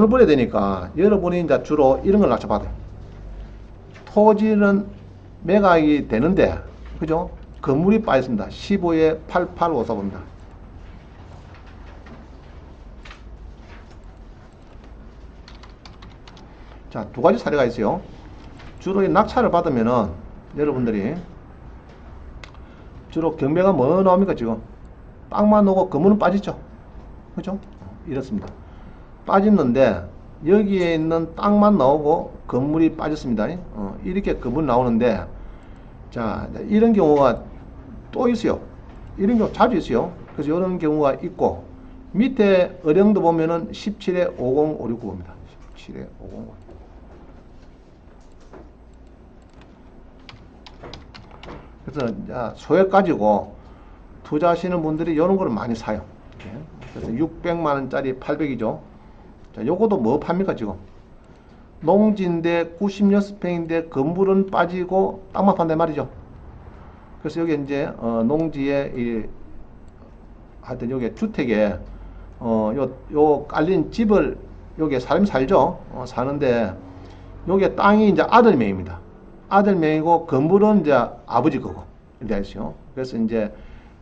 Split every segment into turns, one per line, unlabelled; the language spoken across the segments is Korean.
돈을 벌어야 되니까 여러분이 이제 주로 이런 걸 낙찰받아요. 토지는 매각이 되는데, 그죠? 건물이 빠졌습니다. 15에 8854입니다. 자, 두 가지 사례가 있어요. 주로 이 낙찰을 받으면은 여러분들이 주로 경매가 뭐 나옵니까? 지금 땅만 오고 건물은 빠지죠. 그죠? 이렇습니다. 빠졌는데 여기에 있는 땅만 나오고 건물이 빠졌습니다. 이렇게 건물 나오는데, 자, 이런 경우가 또 있어요. 이런 경우 자주 있어요. 그래서 이런 경우가 있고, 밑에 어령도 보면은 17에 50569입니다. 17에 505. 그래서 소액 가지고 투자하시는 분들이 이런 걸 많이 사요. 이렇게. 그래서 600만 원짜리 800이죠. 자, 요것도 뭐 팝니까 지금? 농지인데 96평인데 건물은 빠지고 땅만 판단 말이죠. 그래서 여기 이제 농지에 하여튼 여기 주택에 요 깔린 집을 여기에 사람이 살죠. 사는데 여기에 땅이 이제 아들 명입니다. 아들 명이고 건물은 이제 아버지 거고 이렇게 했어요. 그래서 이제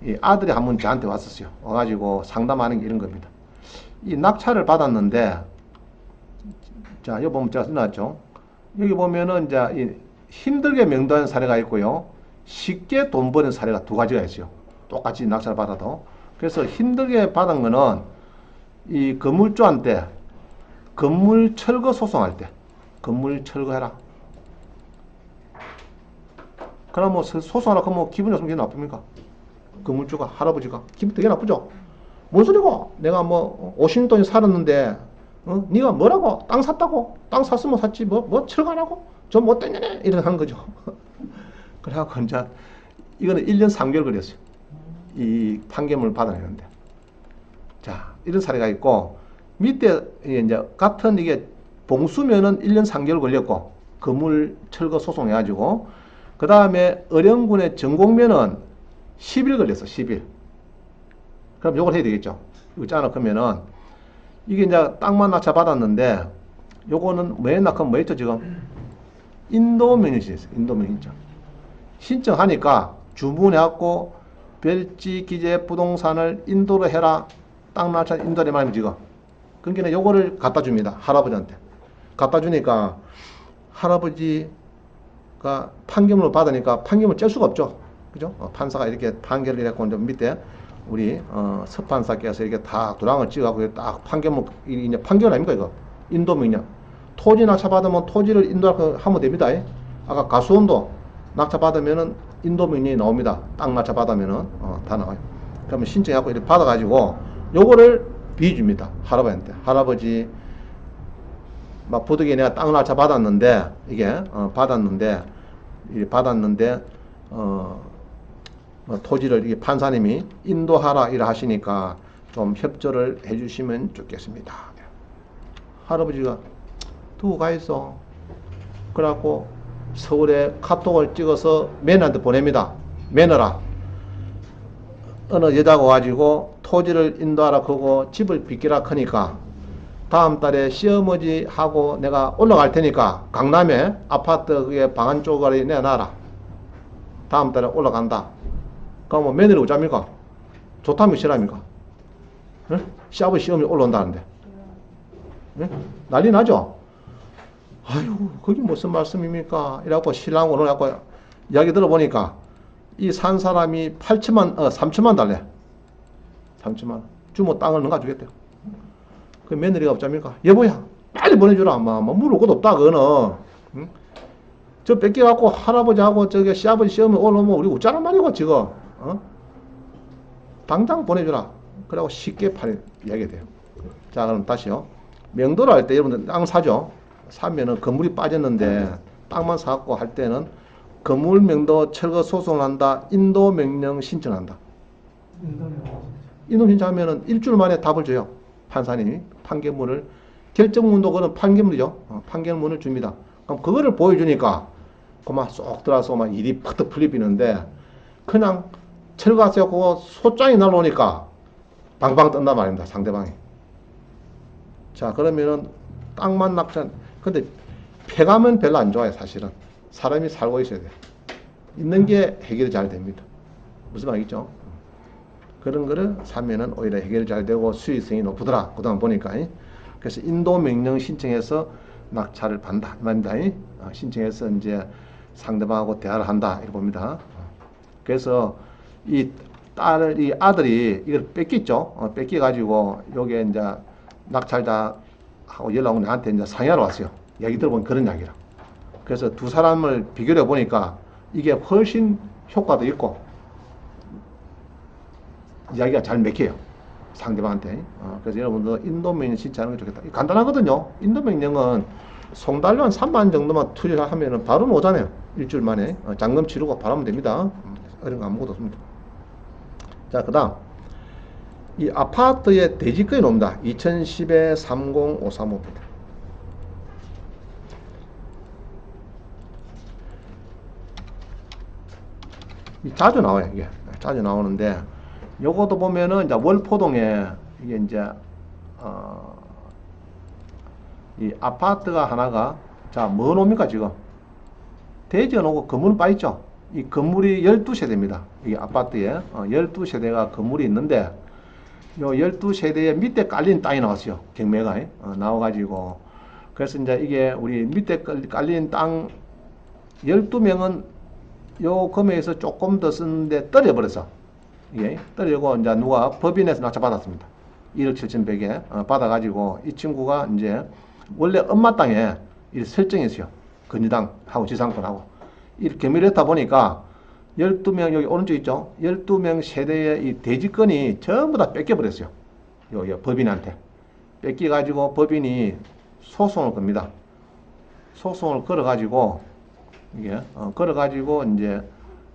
이 아들이 한 번 저한테 왔었어요. 와가지고 상담하는 게 이런 겁니다. 이 낙찰을 받았는데, 자, 여기 보면 제가 써놨죠. 여기 보면은 이제 힘들게 명도한 사례가 있고요. 쉽게 돈 버는 사례가 두 가지가 있어요. 똑같이 낙찰을 받아도. 그래서 힘들게 받은 거는 이 건물주한테 건물 철거 소송할 때, 건물 철거해라. 그럼 뭐 소송하라 그러면 기분이 없으면 나쁩니까? 건물주가, 할아버지가 기분 되게 나쁘죠. 뭔 소리고? 내가 뭐 50돈이 살았는데 네가 뭐라고? 땅 샀다고? 땅 샀으면 샀지 뭐 철거하라고? 저 못 됐냐네? 이런 하는 거죠. 그래갖고 이제 이거는 1년 3개월 걸렸어요. 이 판결문을 받아내는데. 자, 이런 사례가 있고, 밑에 이제 같은 이게 봉수면은 1년 3개월 걸렸고, 건물 철거 소송해가지고, 그 다음에 어령군의 전공면은 10일 걸렸어, 10일. 그럼 요걸 해야 되겠죠. 이거 있잖아. 그러면은, 이게 이제 땅만 낙찰 받았는데, 요거는 뭐 했나? 그럼 뭐 했죠, 지금? 인도명령 신청, 인도명령 신청. 신청하니까 주문해갖고, 별지 기재 부동산을 인도로 해라. 땅 낙찰 인도를 말하면 지금. 그러니까 요거를 갖다 줍니다. 할아버지한테. 갖다 주니까, 할아버지가 판결문을 받으니까 판결문을 뗄 수가 없죠. 그죠? 판사가 이렇게 판결을 했고, 이제 밑에 우리, 서판사께서 이렇게 다 도장을 찍어갖고 딱 판결문, 이제 판결 아닙니까, 이거? 인도명령. 토지 낙찰받으면 토지를 인도하면 됩니다. 아까 가수원도 낙찰받으면은 인도명령이 나옵니다. 땅 낙찰받으면은, 다 나와요. 그러면 신청해갖고 이렇게 받아가지고, 요거를 비줍니다. 할아버지한테. 할아버지, 막 부득이 내가 땅을 낙찰받았는데, 이게, 받았는데, 토지를 이게 판사님이 인도하라 이라 하시니까 좀 협조를 해주시면 좋겠습니다. 할아버지가 두고 가 있어. 그래갖고 서울에 카톡을 찍어서 매너한테 보냅니다. 매너라. 어느 여자가 와가지고 토지를 인도하라 그러고 집을 빚기라 하니까 다음 달에 시어머니하고 내가 올라갈 테니까 강남에 아파트 그게 방 한 쪼가리 내놔라. 다음 달에 올라간다. 그럼 며느리 오자입니까? 좋다면 싫어합니까? 시아버지 시어머니 올라온다는데. 난리 나죠? 아유, 그게 무슨 말씀입니까? 이래갖고 신랑 오늘 갖고 이야기 들어보니까 이 산 사람이 3천만 달래. 3천만. 주모 땅을 넣어가 주겠대요. 그 며느리가 없자입니까? 여보야, 빨리 보내주라. 뭐 물을 것도 없다, 그거는. 응? 저 뺏겨갖고 할아버지하고 저기 시아버지 시어머니 올라오면 우리 웃자란 말이고, 지금. 당장 보내주라. 그러고 쉽게 이야기가 돼요. 자, 그럼 다시요. 명도를 할 때 여러분들 땅 사죠. 사면은 건물이 빠졌는데 땅만 사갖고 할 때는 건물 명도 철거 소송을 한다. 인도 명령 신청한다. 인도 신청하면은 일주일 만에 답을 줘요. 판사님이 판결문을 결정문도 그런 판결문이죠. 판결문을 줍니다. 그럼 그거를 보여주니까 그만 쏙 들어서 막 일이 팍 풀리비는데 그냥 철거하세요. 그거 소장이 날라오니까 방방 뜬단 말입니다. 상대방이. 자, 그러면은 땅만 낙찰. 근데 폐가면 별로 안 좋아요, 사실은. 사람이 살고 있어야 돼. 있는 게 해결이 잘 됩니다. 무슨 말이죠? 그런 거를 사면은 오히려 해결이 잘 되고 수익성이 높더라. 그동안 보니까. 그래서 인도 명령 신청해서 낙찰을 받는다. 이 말입니다. 신청해서 이제 상대방하고 대화를 한다. 이렇게 봅니다. 그래서 이 아들이 이걸 뺏겼죠. 뺏겨가지고 요게 이제 낙찰자하고 연락 온 나한테 이제 상의하러 왔어요. 얘기 들어보면 그런 이야기라. 그래서 두 사람을 비교해 보니까 이게 훨씬 효과도 있고 이야기가 잘 맥혀요. 상대방한테. 그래서 여러분도 인도명령 신청하는 게 좋겠다. 간단하거든요. 인도명령은 송달료 한 3만 정도만 투자를 하면은 바로 오잖아요. 일주일 만에. 잔금 치르고 바로 하면 됩니다. 어려운 거 아무것도 없습니다. 자, 그 다음. 이 아파트의 대지권이 옵니다. 2010에 30535입니다. 자주 나와요, 이게. 자주 나오는데, 요것도 보면은, 이제 월포동에, 이게 이제, 이 아파트가 하나가, 자, 뭐 놉니까, 지금? 대지가 오고 건물은 빠있죠? 이 건물이 12세대입니다. 이 아파트에. 12세대가 건물이 있는데, 요 12세대의 밑에 깔린 땅이 나왔어요. 경매가. 나와가지고. 그래서 이제 이게 우리 밑에 깔린 땅 12명은 요 금액에서 조금 더 쓰는데 떨어버렸어. 이게 떨어지고 이제 누가 법인에서 낙찰받았습니다. 1억 7,100에 받아가지고 이 친구가 이제 원래 엄마 땅에 이 설정했어요. 건의당하고 지상권하고. 이렇게 경매를 했다 보니까 12명 여기 오른쪽 있죠? 12명 세대의 이 대지권이 전부 다 뺏겨버렸어요. 요 법인한테. 뺏겨가지고 법인이 소송을 겁니다. 소송을 걸어가지고 이게 걸어가지고 이제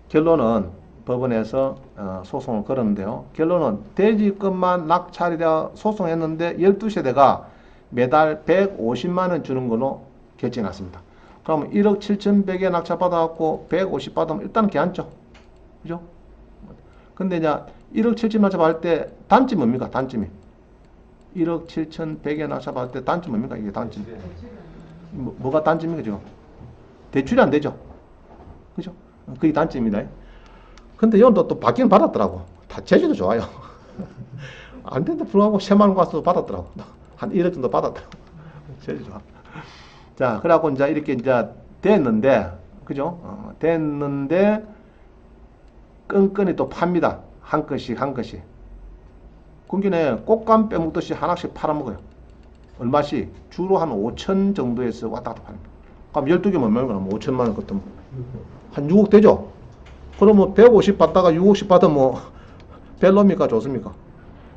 결론은 법원에서 소송을 걸었는데요. 결론은 대지권만 낙찰이라 소송했는데 12세대가 매달 150만 원 주는 걸로 결정해놨습니다. 그러면 1억 7,100에 낙찰 받아갖고 150 받으면 일단 괜찮죠. 그죠? 근데 이제 1억 7천 낙찰 받을 때 단점이 뭡니까? 단점이. 1억 7,100에 낙찰 받을 때 단점이 뭡니까? 이게 단점이. 뭐가 단점입니까, 지금? 대출이 안 되죠. 그죠? 그게 단점입니다. 근데 이건 또 받기는 받았더라고. 다 제주도 좋아요. 안 된다 불구하고 10만 원 가서 받았더라고. 한 1억 정도 받았더라고. 제주 좋아. 자, 그래갖고 이제 이렇게 이제 됐는데, 그죠? 됐는데, 끈끈이 또 팝니다. 한 건씩, 한 건씩. 군기네 꽃감 빼먹듯이 하나씩 팔아먹어요. 얼마씩? 주로 한 5천 정도에서 왔다 갔다 팔립니다. 그럼 12개면 얼마나 5천만 원 것도 한 6억 되죠? 그러면 150 받다가 6억씩 받으면 뭐, 별로입니까? 좋습니까?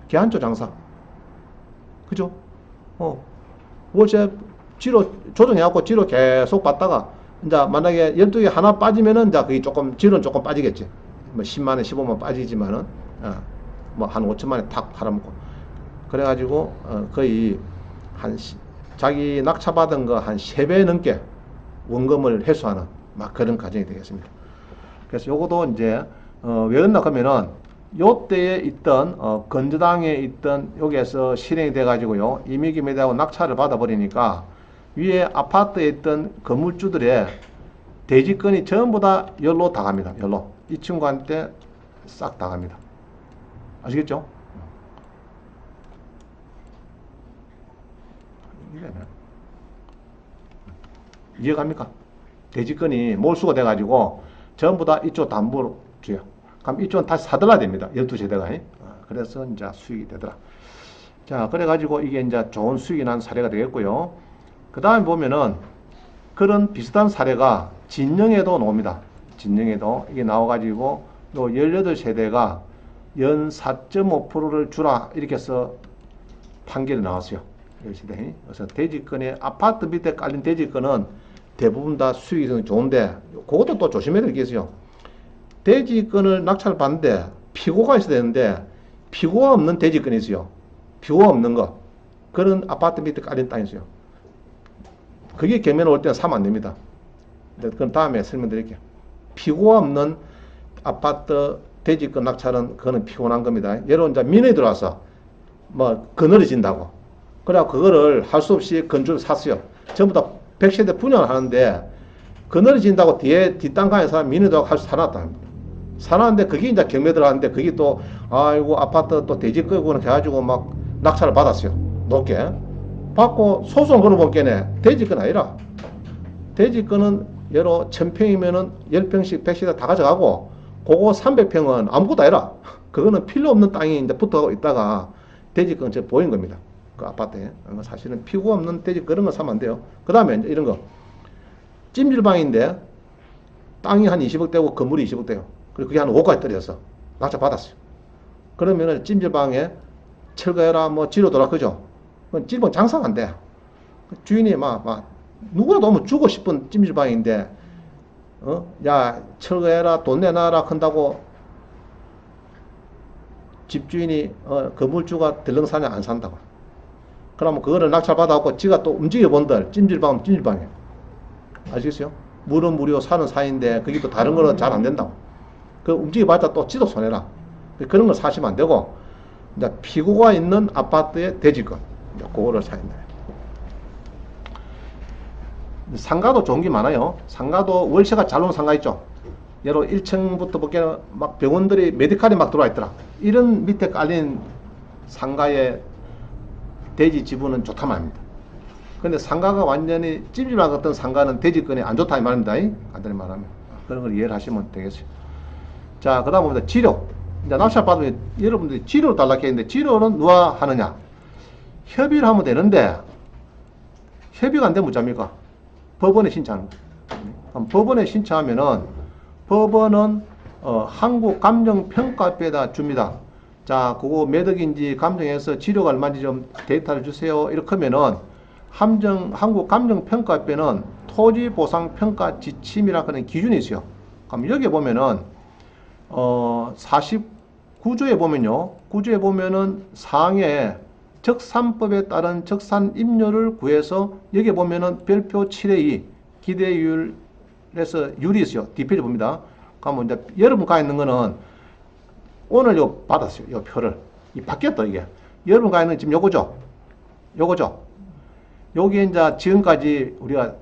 개한조 장사. 그죠? 월세 지로 조정해갖고 지로 계속 받다가 이제 만약에 12개 하나 빠지면은 이제 그게 조금 지로는 조금 빠지겠지. 뭐 10만 원, 15만 원 빠지지만은 뭐 한 5천만 원에 탁 팔아먹고 그래가지고 거의 한 자기 낙찰받은 거 한 3배 넘게 원금을 회수하는 막 그런 과정이 되겠습니다. 그래서 요것도 이제 왜 그런가 하면은 요때에 있던 건조당에 있던 여기에서 실행이 돼 가지고요 임의기매대하고 낙찰을 받아버리니까 위에 아파트에 있던 건물주들의 대지권이 전부 다 열로 다 갑니다. 열로 이 친구한테 싹 다 갑니다. 아시겠죠? 이해갑니까? 대지권이 몰수가 돼 가지고 전부 다 이쪽 담보로 줘요. 그럼 이쪽은 다시 사들어야 됩니다. 12세대가. 그래서 이제 수익이 되더라. 자, 그래가지고 이게 이제 좋은 수익이 난 사례가 되겠고요. 그 다음에 보면은 그런 비슷한 사례가 진영에도 나옵니다. 진영에도 이게 나와가지고 요 18세대가 연 4.5%를 주라 이렇게 해서 판결이 나왔어요. 10세대. 그래서 대지권에 아파트 밑에 깔린 대지권은 대부분 다 수익이 좋은데 그것도 또 조심해야 될 게 있어요. 대지권을 낙찰 받는데 피고가 있어야 되는데 피고가 없는 대지권이 있어요. 피고가 없는 거. 그런 아파트 밑에 깔린 땅이 있어요. 그게 경매는 올 때는 사면 안 됩니다. 그건 다음에 설명드릴게요. 피고가 없는 아파트 대지권 낙찰은 그거는 피곤한 겁니다. 예로 이제 민원이 들어와서 뭐 거느려진다고 그래 그거를 할 수 없이 건조를 샀어요. 전부 다 100세대 분양을 하는데 그늘진다고 뒤에 뒷땅가에서 민의도하고 할수 사놨다. 사놨는데 그게 이제 경매 들어갔는데 그게 또 아이고 아파트 또 대지 끌고 해가지고 막 낙찰을 받았어요. 높게 받고 소송 걸어볼 게네 대지권 아니라 대지권은 예로 1000평이면은 10평씩 100세대 다 가져가고 그거 300평은 아무것도 아니라 그거는 필요 없는 땅이 이제 붙어 있다가 대지권 저 보인 겁니다. 그 아파트에. 사실은 피고 없는 대지 그런 거 사면 안 돼요. 그 다음에 이런 거. 찜질방인데 땅이 한 20억 되고 건물이 20억 돼요. 그리고 그게 한 5억까지 떨어졌어. 낙찰 받았어요. 그러면은 찜질방에 철거해라 뭐 지르더라 그죠? 찜질방 장사가 안 돼. 주인이 막 누구라도 오면 주고 싶은 찜질방인데 야 철거해라 돈 내놔라 한다고 집주인이 건물주가 들렁사냐 안 산다고. 그러면 그거를 낙찰 받아갖고 지가 또 움직여 본들 찜질방은 찜질방이에요. 아시겠어요? 물은 물이요 사는 사이인데 그게 또 다른 거는 잘 안 된다고. 그 움직여봤자 또 지도 손해라. 그런 걸 사시면 안 되고 이제 피고가 있는 아파트의 대지권 그거를 사야 된다. 상가도 좋은 게 많아요. 상가도 월세가 잘 오는 상가 있죠. 예로 1층부터 볼게요. 막 병원들이 메디칼이 막 들어와 있더라. 이런 밑에 깔린 상가의 대지 지분은 좋다 말입니다. 근데 상가가 완전히 찜질방 같은 상가는 대지권이 안 좋다 이 말입니다. 간단히 말하면 그런 걸 이해를 하시면 되겠어요. 자, 그 다음부터 치료. 이제 낙찰 받으면 여러분들이 치료를 달라고 했는데 치료는 누가 하느냐? 협의를 하면 되는데 협의가 안 되면 어쩝니까? 법원에 신청하는 거예요. 법원에 신청하면은 법원은 한국감정평가협회에다 줍니다. 자, 그거 몇 억인지 감정해서 치료가 얼마인지 좀 데이터를 주세요. 이렇게 하면은 한국감정평가협회는 토지보상평가 지침이라는 그런 기준이 있어요. 그럼 여기 보면은 49조에 보면요. 9조에 보면은 사항에 적산법에 따른 적산임료를 구해서 여기 보면은 별표 7의 2 기대율에서 율이 있어요. 뒷페이지 봅니다. 그러면 이제 여러분 가 있는 거는 오늘 요 받았어요. 요 표를. 이 바뀌었다 이게. 여러분 가 있는 지금 요거죠. 요거죠. 여기 이제 지금까지 우리가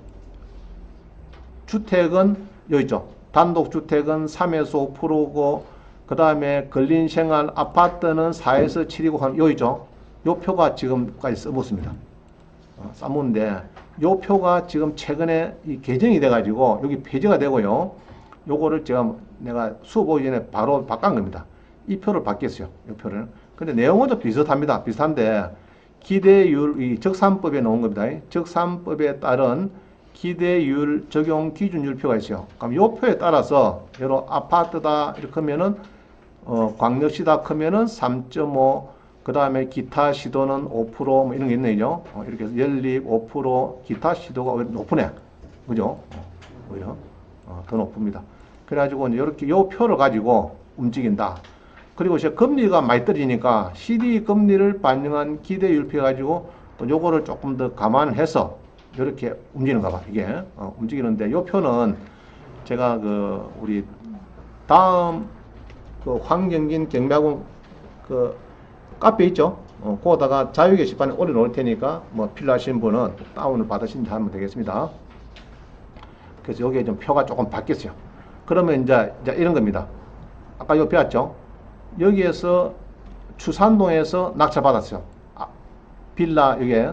주택은 요 있죠. 단독주택은 3에서 5%고 그 다음에 근린생활 아파트는 4에서 7이고 요 있죠. 요 표가 지금까지 써봤습니다. 써봤는데 요 표가 지금 최근에 이 개정이 돼가지고 여기 폐지가 되고요. 요거를 제가 내가 수업 오기 전에 바로 바꾼 겁니다. 이 표를 바뀌었어요. 이 표를. 근데 내용은 좀 비슷합니다. 비슷한데 기대율, 이 적산법에 나온 겁니다. 적산법에 따른 기대율 적용 기준율표가 있어요. 그럼 요 표에 따라서 예로 아파트다 이렇게 하면은 광역시다 크면은 3.5, 그 다음에 기타 시도는 5%뭐 이런 게 있네요. 이렇게 해서 연립 5%, 기타 시도가 오히려 높으네. 그죠? 오히려 더 높습니다. 그래가지고 이렇게 요 표를 가지고 움직인다. 그리고 이제 금리가 많이 떨어지니까 CD 금리를 반영한 기대율표 가지고 또 요거를 조금 더 감안해서 이렇게 움직이는가 봐. 이게 움직이는데 요 표는 제가 그 우리 다음 그 황경진 경매학원 그 카페 있죠. 거기다가 자유 게시판에 올려놓을 테니까 뭐 필요하신 분은 다운을 받으신지 하면 되겠습니다. 그래서 여기에 좀 표가 조금 바뀌었어요. 그러면 이제 이런 겁니다. 아까 요 배웠죠? 여기에서 추산동에서 낙찰 받았어요. 빌라 여기에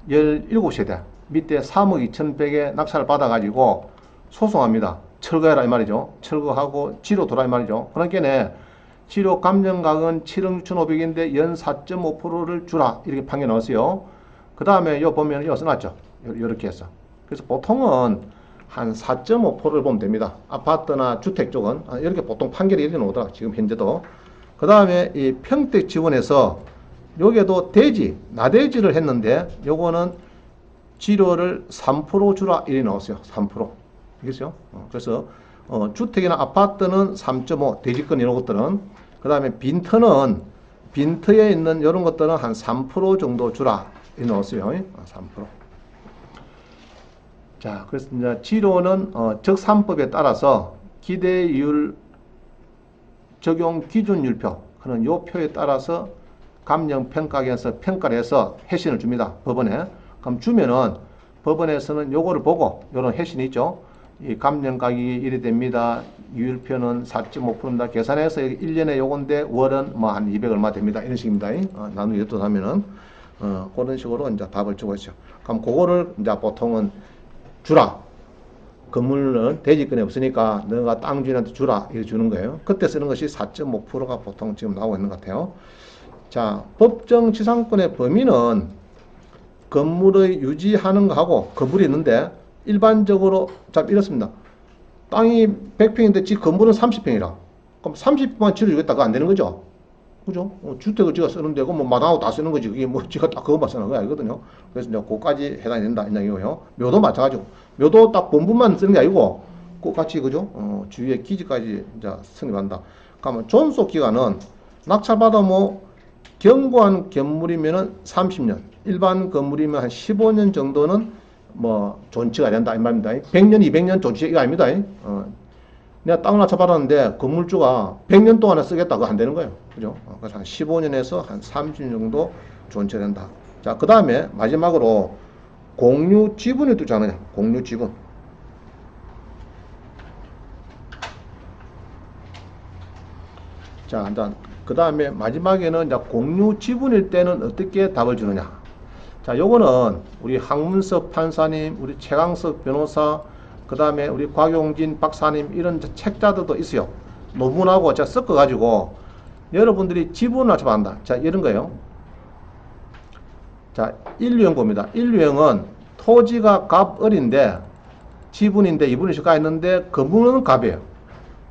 17세대 밑에 3억 2,100에 낙찰을 받아가지고 소송합니다. 철거해라 이 말이죠. 철거하고 지로 돌아 이 말이죠. 그러니까 지로 감정가격은 7억 6,500인데 연 4.5%를 주라 이렇게 판결 나왔어요. 그 다음에 요 보면 요 써놨죠. 이렇게 해서. 그래서 보통은 한 4.5%를 보면 됩니다. 아파트나 주택 쪽은 이렇게 보통 판결이 이렇게 나오더라. 지금 현재도. 그 다음에 이 평택 지원에서 여기에도 대지, 나대지를 했는데 요거는 지료를 3% 주라 이렇게 나왔어요. 3%. 알겠어요? 그래서 주택이나 아파트는 3.5, 대지권 이런 것들은 그 다음에 빈터는 빈터에 있는 이런 것들은 한 3% 정도 주라 이렇게 나왔어요. 3%. 자, 그래서 이제 지료는 적산법에 따라서 기대율 적용 기준율표 그런 요 표에 따라서 감정평가원에서 평가를 해서 회신을 줍니다. 법원에. 그럼 주면은 법원에서는 요거를 보고 요런 회신이 있죠. 이 감정가격이 이래 됩니다. 유율표는 4.5%입니다. 계산해서 1년에 요건데 월은 뭐 한 200 얼마 됩니다. 이런 식입니다. 나누기 또 하면은 그런 식으로 이제 답을 주고 있죠. 그럼 그거를 이제 보통은 주라. 건물은 대지권이 없으니까 너가 땅 주인한테 주라 이렇게 주는 거예요. 그때 쓰는 것이 4.5%가 보통 지금 나오고 있는 것 같아요. 자, 법정 지상권의 범위는 건물의 유지하는 거하고 건물이 있는데 일반적으로 자 이렇습니다. 땅이 100평인데 지 건물은 30평이라. 그럼 30평만 지어주겠다가 안 되는 거죠. 그죠? 주택을 지가 쓰는 데고 뭐 마당하고 다 쓰는 거지. 그게 뭐 지가 딱 그것만 쓰는 거 아니거든요. 그래서 이제 그거까지 해당이 된다 이 얘기고요. 묘도 마찬가지고. 묘도 딱 본분만 쓰는 게 아니고 그같이 그죠? 주위에 기지까지 이제 성립한다. 그러면 존속 기간은 낙찰받아 뭐 경고한 건물이면은 30년, 일반 건물이면 한 15년 정도는 뭐 존치가 된다 이 말입니다. 100년, 200년 존치 이거 아닙니다. 내가 땅을 낙찰받았는데 건물주가 100년 동안에 쓰겠다 그거 안 되는 거예요. 그죠? 그래서 한 15년에서 한 30년 정도 존치가 된다. 자, 그 다음에 마지막으로 공유 지분이 또 있잖아요. 공유 지분. 자, 일단 그 다음에 마지막에는 이제 공유 지분일 때는 어떻게 답을 주느냐. 자, 요거는 우리 황문섭 판사님, 우리 최강석 변호사, 그 다음에 우리 곽용진 박사님 이런 책자들도 있어요. 논문하고 제가 섞어가지고 여러분들이 지분을 낮춰본다. 자, 이런 거예요. 자, 인류형 봅니다. 인류형은 토지가 갑을인데 지분인데 이분이 시가 있는데 건물은 갑이에요.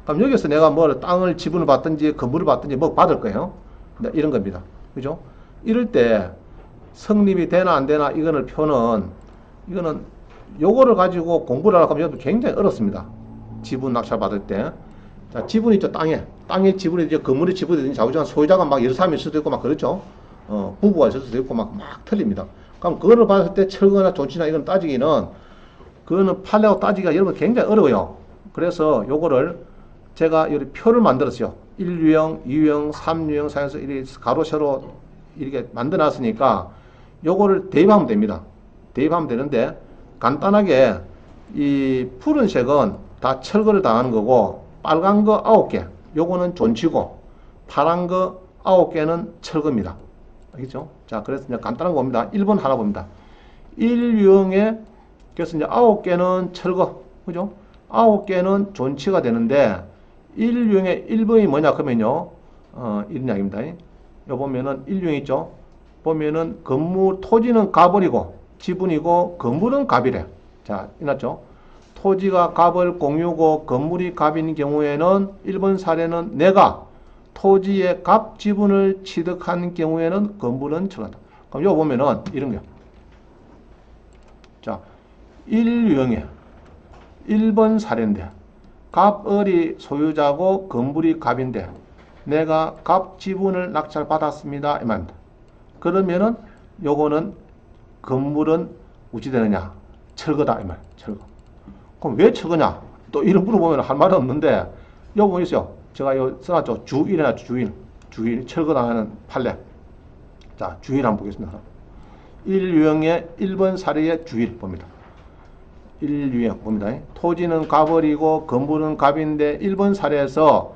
그럼 여기서 내가 뭐 땅을 지분을 받든지 건물을 받든지 뭐 받을 거예요. 이런 겁니다. 그죠? 이럴 때 성립이 되나 안 되나 이거는 이거는 요거를 가지고 공부를 하려고 하면 굉장히 어렵습니다. 지분 낙찰 받을 때. 자, 지분이 있죠, 땅에 지분이 이제 건물의 지분이든지 자부지간 소유자가 막 여러 사람이 있을 수도 있고 막 그렇죠. 부부가 있을 수도 있고 막 틀립니다. 그럼 그거를 봤을 때 철거나 존치나 이건 따지기는 그거는 판례하고 따지기가 여러분 굉장히 어려워요. 그래서 요거를 제가 여기 표를 만들었어요. 1유형, 2유형, 3유형, 4유형 이렇게 가로 세로 이렇게 만들어 놨으니까 요거를 대입하면 됩니다. 대입하면 되는데 간단하게 이 푸른색은 다 철거를 당하는 거고 빨간 거 9개 요거는 존치고 파란 거 9개는 철거입니다. 알겠죠? 자, 그래서 이제 간단한 거 봅니다. 1번 하나 봅니다. 1유형에 그래서 이제 9개는 철거 그죠? 9개는 존치가 되는데 1유형의 1번이 뭐냐 그러면요 이런 이야기입니다. 요 보면은 1유형 있죠? 보면은 건물 토지는 가버리고 지분이고 건물은 갑이래. 자, 이났죠? 토지가 갑을 공유고 건물이 갑인 경우에는 1번 사례는 내가 토지의 갑 지분을 취득한 경우에는 건물은 철거한다. 그럼 요 보면은 이런 거요. 자, 1유형에 1번 사례인데 갑을이 소유자고 건물이 갑인데 내가 갑 지분을 낙찰 받았습니다 이 말입니다. 그러면은 요거는 건물은 어찌되느냐 철거다 이 말. 철거. 그럼 왜 철거냐 또 이런 물어보면 할 말은 없는데 요거 뭐 있어요. 제가 요 써놨죠. 주일이나 주일 철거당하는 판례. 자, 주일 한번 보겠습니다. 1유형의 1번 사례의 주일 봅니다. 1유형 봅니다. 토지는 갑을이고 건물은 갑인데 1번 사례에서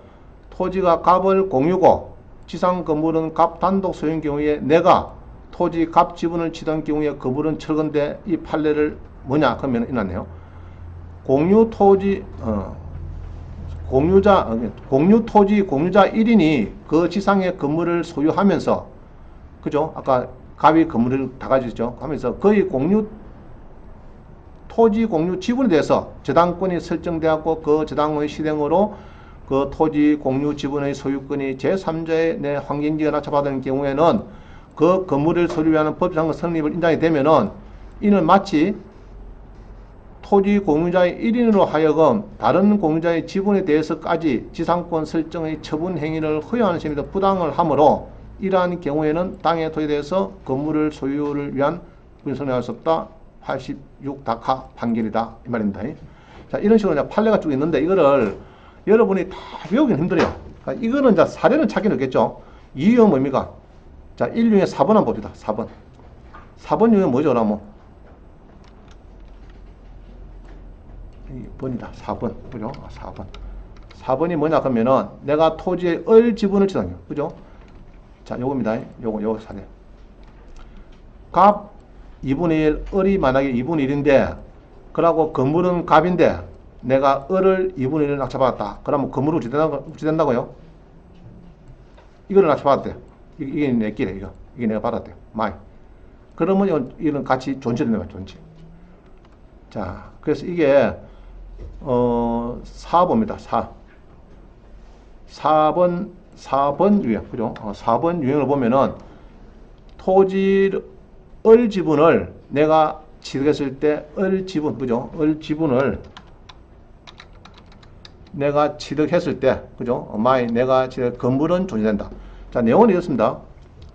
토지가 갑을 공유고 지상 건물은 갑 단독 소유인 경우에 내가 토지 갑 지분을 취득한 경우에 건물은 철거인데 이 판례를 뭐냐 그러면 이났네요. 공유 토지 공유 토지 공유자 1인이 그 지상의 건물을 소유하면서 그죠? 아까 갑이 건물을 다 가지죠. 하면서 거의 토지 공유 지분에 대해서 저당권이 설정되었고 그 저당의 실행으로 그 토지 공유 지분의 소유권이 제3자의 내 환경지가 낙찰받은 경우에는 그 건물을 소유하는 법상 성립을 인정이 되면은 이는 마치 토지 공유자의 1인으로 하여금 다른 공유자의 지분에 대해서까지 지상권 설정의 처분 행위를 허용하는 셈이다 부당을 하므로 이러한 경우에는 땅의 토지에 대해서 건물을 소유를 위한 성립할 수 없다. 86다카 판결이다 이 말입니다. 자, 이런 식으로 판례가 쭉 있는데 이거를 여러분이 다 외우기는 힘들어요. 이거는 이제 사례는 찾기는 없겠죠. 이유는 뭡니까? 자, 1융의 4번 한번 봅시다. 4번. 4번 융은 뭐죠, 그러면? 2번이다. 4번. 그죠? 4번. 4번이 뭐냐, 그러면은, 내가 토지의 을 지분을 치상해요. 그죠? 자, 요겁니다. 요거 사례. 값 2분의 1, 을이 만약에 2분의 1인데, 그러고 건물은 값인데, 내가 을을 2분의 1을 낙찰받았다. 그러면 건물은 어찌 된다고요? 이거를 낙찰받았대요. 이게 내 끼래, 이거. 이게 내가 받았대요. 마이. 그러면 이런 같이 존치된다 말이야, 존치. 자, 그래서 이게, 4번입니다. 4번 유형. 그죠? 4번 유형을 보면은, 토지, 을 지분을 내가 취득했을 때, 을 지분, 그죠? 을 지분을 내가 취득했을 때, 그죠? 내가 건물은 존재된다. 자, 내용은 이렇습니다.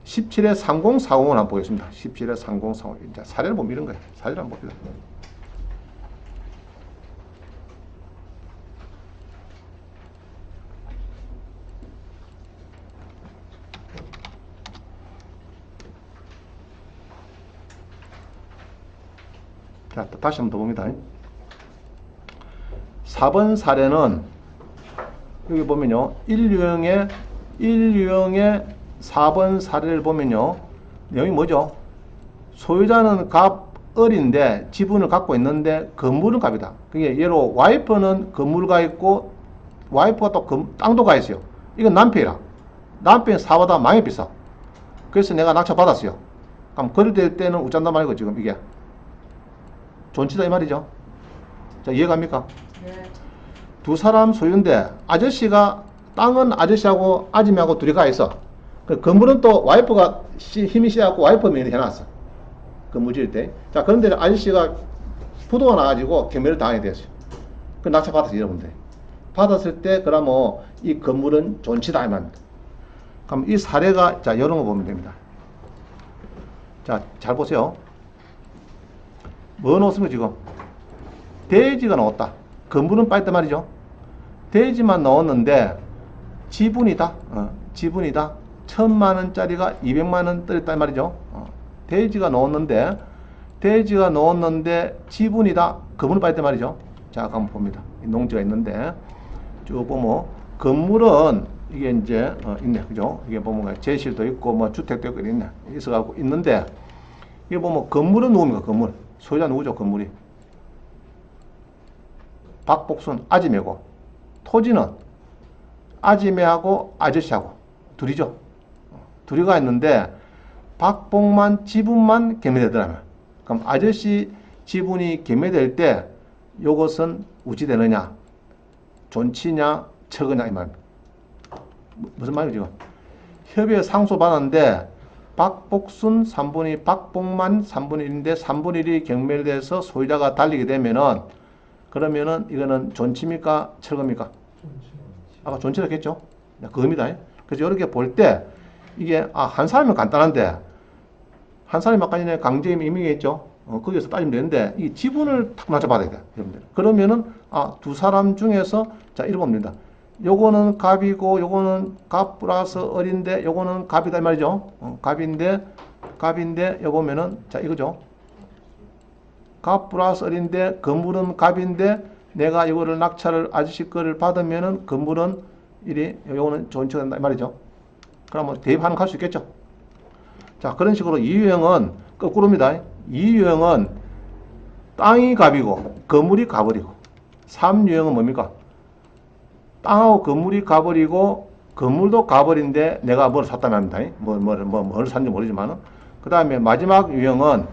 17의 3040을 한번 보겠습니다. 17의 3040. 자, 사례를 보면 이런 거예요. 사례를 한번 봅시다. 자, 다시 한번 더 봅니다. 4번 사례는 여기 보면요. 1유형의 4번 사례를 보면요. 내용이 뭐죠? 소유자는 을인데 지분을 갖고 있는데 건물은 값이다. 그게 예로 와이프는 건물가 있고 와이프가 또 땅도 가 있어요. 이건 남편이라. 남편이 사보다 많이 비싸. 그래서 내가 낙찰 받았어요. 그럼 거래될 때는 어쩐단 말이고 지금 이게 존치다 이 말이죠. 자, 이해갑니까?
네.
두 사람 소유인데 아저씨가 땅은 아저씨하고 아줌마하고 둘이 가 있어. 그 건물은 또 와이프가 힘이 세갖고 와이프 명의로 해놨어. 건물 지을 때. 자, 그런데 아저씨가 부도가 나가지고 경매를 당하게 됐어요. 그 낙찰 받았어요, 여러분들. 받았을 때 그러면 이 건물은 존치다 이 말입니다. 그럼 이 사례가 자 이런 거 보면 됩니다. 자, 잘 보세요. 뭐 넣었습니까 지금? 대지가 나왔다. 건물은 빠졌단 말이죠. 대지만 넣었는데 지분이다. 지분이다. 1000만원짜리가 200만원 떨어졌단 말이죠. 대지가 넣었는데 지분이다. 건물은 빠졌단 말이죠. 자, 한번 봅니다. 농지가 있는데 쭉 보면 건물은 이게 이제 있네. 그죠? 이게 보면 제실도 있고 뭐 주택도 있고 있네. 있어갖고 있는데 이게 보면 건물은 누굽니까? 건물. 소유자 누구죠? 건물이. 박복순 아지매고 토지는 아지매하고 아저씨하고 둘이죠. 둘이가 있는데 박복만 지분만 개매되더라면 그럼 아저씨 지분이 개매될 때 요것은 우지 되느냐? 존치냐? 처거냐? 이 말입니다. 무슨 말이죠? 협의에 상소받았는데 박복순 3분의 2, 박복만 3분의 1인데 3분의 1이 경매돼서 소유자가 달리게 되면은 그러면은 이거는 존치입니까? 철거입니까? 아까 존치라고 했죠? 그겁니다. 그래서 이렇게 볼 때 이게 한 사람은 간단한데 한 사람이 아까 전에 강제임이 임명했죠? 거기서 따지면 되는데 이 지분을 탁 맞춰받아야 돼요. 여러분들. 그러면은 두 사람 중에서 자 이렇게 보면 됩니다. 요거는 갑이고 요거는 갑 플러스 을인데 요거는 갑이다 이 말이죠. 갑인데 요 보면은 자 이거죠. 갑 플러스 을인데 건물은 갑인데 내가 이거를 낙찰을 아저씨 거를 받으면은 건물은 요거는 존치가 된다 이 말이죠. 그러면 대입하는 거 할 수 있겠죠. 자, 그런 식으로 이 유형은 거꾸로입니다. 이 유형은 땅이 갑이고 건물이 갑을이고 3유형은 뭡니까? 땅하고 건물이 가버리고 건물도 가버린데 내가 뭘 샀다면 합니다. 뭘 샀는지 모르지만은 그 다음에 마지막 유형은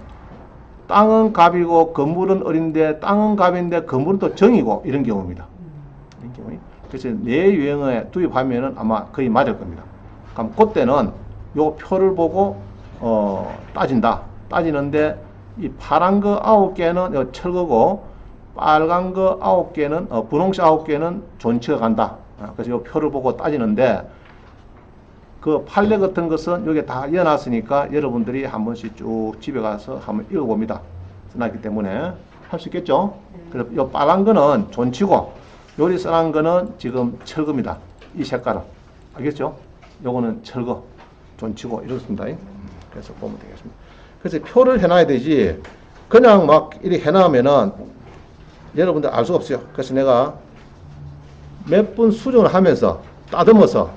땅은 갑이고 건물은 을인데 땅은 갑인데 건물은 또 정이고 이런 경우입니다. 이런 경우. 그래서 네 유형에 투입하면은 아마 거의 맞을 겁니다. 그럼 그때는 요 표를 보고 따진다. 따지는데 이 파란 거 9개는 요 철거고 빨간 거 9개는 분홍색 9개는 존치가 간다. 그래서 이 표를 보고 따지는데 그 판례 같은 것은 여기 다 이어놨으니까 여러분들이 한 번씩 쭉 집에 가서 한번 읽어봅니다. 써놨기 때문에 할 수 있겠죠? 그래서 이 빨간 거는 존치고 요리 써놓은 거는 지금 철거입니다. 이 색깔은 알겠죠? 요거는 철거. 존치고 이렇습니다. 그래서 보면 되겠습니다. 그래서 표를 해놔야 되지 그냥 막 이렇게 해놔면은 여러분들 알 수가 없어요. 그래서 내가 몇 분 수정을 하면서 따듬어서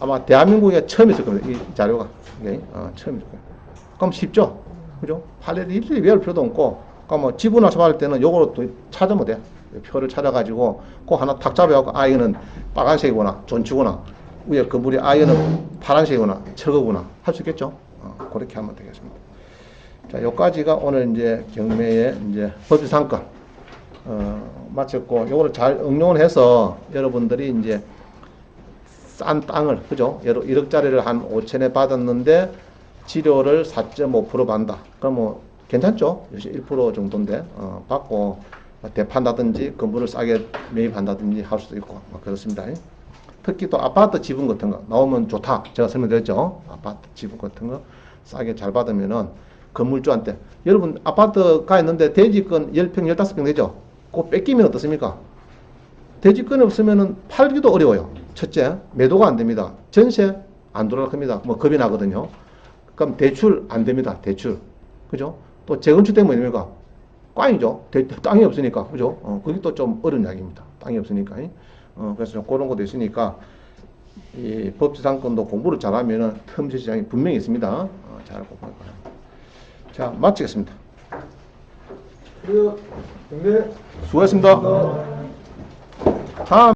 아마 대한민국에 처음 있을 겁니다. 이 자료가. 처음 있을 거예요. 그럼 쉽죠? 그죠? 판례를 일일이 외울 필요도 없고, 그러니까 뭐 지분을 처분할 때는 요거로 또 찾으면 돼요. 표를 찾아가지고, 그 하나 탁 잡아갖고, 아, 이거는 빨간색이구나, 존치구나, 위에 건물이, 아, 이거는 파란색이구나, 저거구나, 할 수 있겠죠? 그렇게 하면 되겠습니다. 자, 요까지가 오늘 이제 경매의 이제 법규상권, 마쳤고, 요거를 잘 응용을 해서 여러분들이 이제 싼 땅을, 그죠? 1억짜리를 한 5천에 받았는데, 지료를 4.5% 받는다. 그럼 뭐, 괜찮죠? 1% 정도인데, 받고, 대판다든지, 건물을 싸게 매입한다든지 할 수도 있고, 그렇습니다. 특히 또 아파트 지분 같은 거 나오면 좋다. 제가 설명드렸죠? 아파트 지분 같은 거 싸게 잘 받으면은, 건물주한테, 여러분, 아파트가 있는데, 대지권 10평, 15평 되죠? 그거 뺏기면 어떻습니까? 대지권이 없으면은 팔기도 어려워요. 첫째, 매도가 안 됩니다. 전세 안 들어갈 겁니다. 뭐 겁이 나거든요. 그럼 대출 안 됩니다. 대출. 그죠? 또 재건축 되면 뭡니까? 꽝이죠. 땅이 없으니까. 그죠? 그게 또 좀 어려운 이야기입니다. 땅이 없으니까. 그래서 좀 그런 것도 있으니까 이 법지상권도 공부를 잘하면은 틈새 시장이 분명히 있습니다. 잘 알고 보니까. 자, 마치겠습니다.
그리고 경매
수고하셨습니다. 다음